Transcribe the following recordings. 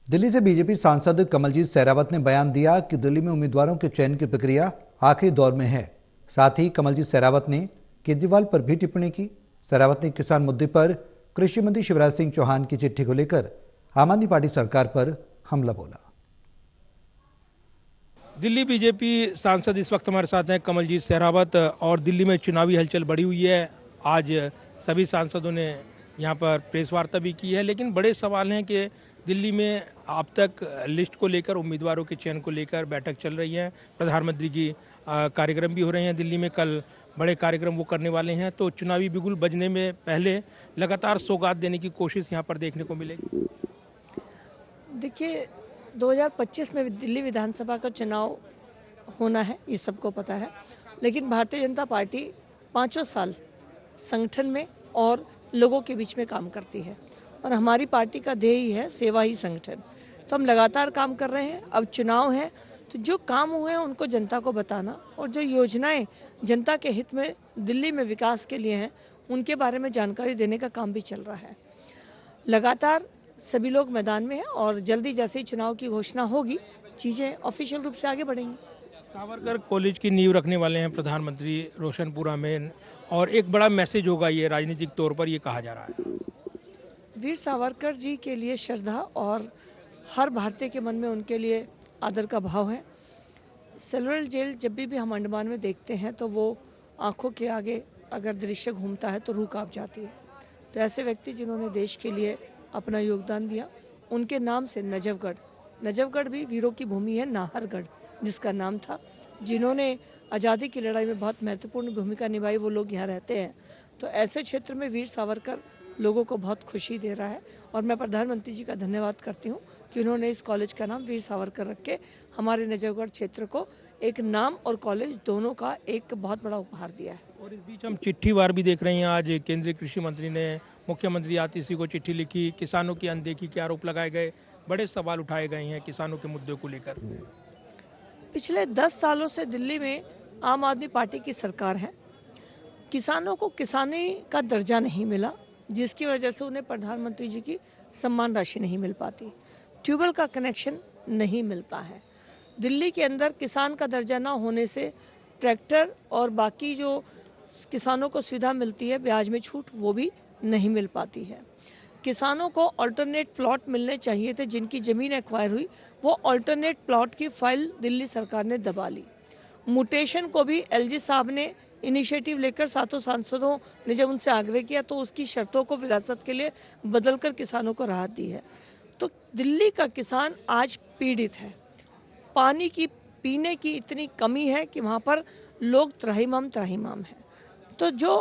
दिल्ली से बीजेपी सांसद कमलजीत सहरावत ने बयान दिया कि दिल्ली में उम्मीदवारों के चयन की प्रक्रिया आखिरी दौर में है। साथ ही कमलजीत सहरावत ने केजरीवाल पर भी टिप्पणी की। सहरावत ने किसान मुद्दे पर कृषि मंत्री शिवराज सिंह चौहान की चिट्ठी को लेकर आम आदमी पार्टी सरकार पर हमला बोला। दिल्ली बीजेपी सांसद इस वक्त हमारे साथ हैं कमलजीत सहरावत, और दिल्ली में चुनावी हलचल बढ़ी हुई है। आज सभी सांसदों ने यहाँ पर प्रेस वार्ता भी की है, लेकिन बड़े सवाल हैं कि दिल्ली में अब तक लिस्ट को लेकर, उम्मीदवारों के चयन को लेकर बैठक चल रही है। प्रधानमंत्री जी कार्यक्रम भी हो रहे हैं दिल्ली में, कल बड़े कार्यक्रम वो करने वाले हैं। तो चुनावी बिगुल बजने में पहले लगातार सौगात देने की कोशिश यहाँ पर देखने को मिलेगी। देखिए, 2025 में दिल्ली विधानसभा का चुनाव होना है, ये सबको पता है। लेकिन भारतीय जनता पार्टी 5 साल संगठन में और लोगों के बीच में काम करती है, और हमारी पार्टी का ध्येय ही है सेवा ही संगठन। तो हम लगातार काम कर रहे हैं। अब चुनाव है तो जो काम हुए हैं उनको जनता को बताना, और जो योजनाएं जनता के हित में दिल्ली में विकास के लिए हैं उनके बारे में जानकारी देने का काम भी चल रहा है। लगातार सभी लोग मैदान में हैं, और जल्दी जैसे ही चुनाव की घोषणा होगी चीज़ें ऑफिशियल रूप से आगे बढ़ेंगी। सावरकर कॉलेज की नींव रखने वाले हैं प्रधानमंत्री रोशनपुरा में, और एक बड़ा मैसेज होगा ये राजनीतिक तौर पर, ये कहा जा रहा है। वीर सावरकर जी के लिए श्रद्धा और हर भारतीय के मन में उनके लिए आदर का भाव है। सेलुलर जेल जब भी हम अंडमान में देखते हैं तो वो आंखों के आगे अगर दृश्य घूमता है तो रूह कांप जाती है। तो ऐसे व्यक्ति जिन्होंने देश के लिए अपना योगदान दिया, उनके नाम से नजफगढ़ भी वीरों की भूमि है, नाहरगढ़ जिसका नाम था। जिन्होंने आज़ादी की लड़ाई में बहुत महत्वपूर्ण भूमिका निभाई, वो लोग यहाँ रहते हैं। तो ऐसे क्षेत्र में वीर सावरकर लोगों को बहुत खुशी दे रहा है, और मैं प्रधानमंत्री जी का धन्यवाद करती हूँ कि उन्होंने इस कॉलेज का नाम वीर सावरकर रख के हमारे नजफगढ़ क्षेत्र को एक नाम और कॉलेज दोनों का एक बहुत बड़ा उपहार दिया है। और इस बीच हम चिट्ठी वार भी देख रहे हैं। आज केंद्रीय कृषि मंत्री ने मुख्यमंत्री आतिशी को चिट्ठी लिखी, किसानों की अनदेखी के आरोप लगाए गए, बड़े सवाल उठाए गए हैं किसानों के मुद्दों को लेकर। पिछले 10 सालों से दिल्ली में आम आदमी पार्टी की सरकार है। किसानों को किसानी का दर्जा नहीं मिला, जिसकी वजह से उन्हें प्रधानमंत्री जी की सम्मान राशि नहीं मिल पाती, ट्यूबवेल का कनेक्शन नहीं मिलता है। दिल्ली के अंदर किसान का दर्जा ना होने से ट्रैक्टर और बाकी जो किसानों को सुविधा मिलती है, ब्याज में छूट, वो भी नहीं मिल पाती है। किसानों को अल्टरनेट प्लॉट मिलने चाहिए थे, जिनकी ज़मीन एक्वायर हुई वो अल्टरनेट प्लॉट की फाइल दिल्ली सरकार ने दबा ली। म्यूटेशन को भी एलजी साहब ने इनिशिएटिव लेकर 7 सांसदों ने जब उनसे आग्रह किया तो उसकी शर्तों को विरासत के लिए बदलकर किसानों को राहत दी है। तो दिल्ली का किसान आज पीड़ित है। पानी की पीने की इतनी कमी है कि वहाँ पर लोग त्राहिमाम है। तो जो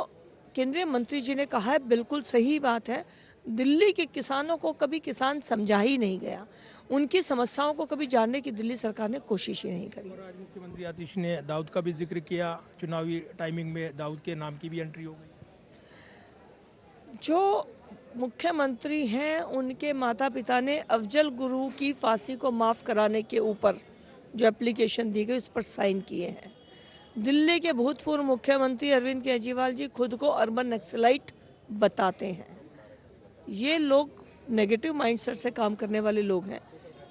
केंद्रीय मंत्री जी ने कहा है बिल्कुल सही बात है। दिल्ली के किसानों को कभी किसान समझा ही नहीं गया, उनकी समस्याओं को कभी जानने की दिल्ली सरकार ने कोशिश ही नहीं करी। और आज मुख्यमंत्री आतिशी ने दाऊद का भी जिक्र किया, चुनावी टाइमिंग में दाऊद के नाम की भी एंट्री हो गई। जो मुख्यमंत्री हैं उनके माता पिता ने अफजल गुरु की फांसी को माफ़ कराने के ऊपर जो एप्लीकेशन दी गई उस पर साइन किए हैं। दिल्ली के भूतपूर्व मुख्यमंत्री अरविंद केजरीवाल जी खुद को अर्बन नक्सलाइट बताते हैं। ये लोग नेगेटिव माइंडसेट से काम करने वाले लोग हैं,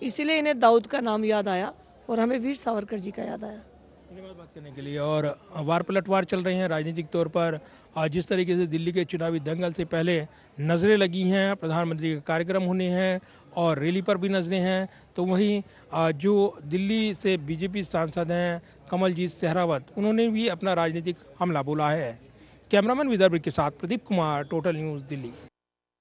इसीलिए इन्हें दाऊद का नाम याद आया और हमें वीर सावरकर जी का याद आया। धन्यवाद बात करने के लिए। और वार पलटवार चल रहे हैं राजनीतिक तौर पर। आज जिस तरीके से दिल्ली के चुनावी दंगल से पहले नज़रें लगी हैं, प्रधानमंत्री के कार्यक्रम होने हैं और रैली पर भी नज़रें हैं, तो वहीं जो दिल्ली से बीजेपी सांसद हैं कमलजीत सहरावत, उन्होंने भी अपना राजनीतिक हमला बोला है। कैमरामैन विदर्भ के साथ प्रदीप कुमार, टोटल न्यूज़, दिल्ली।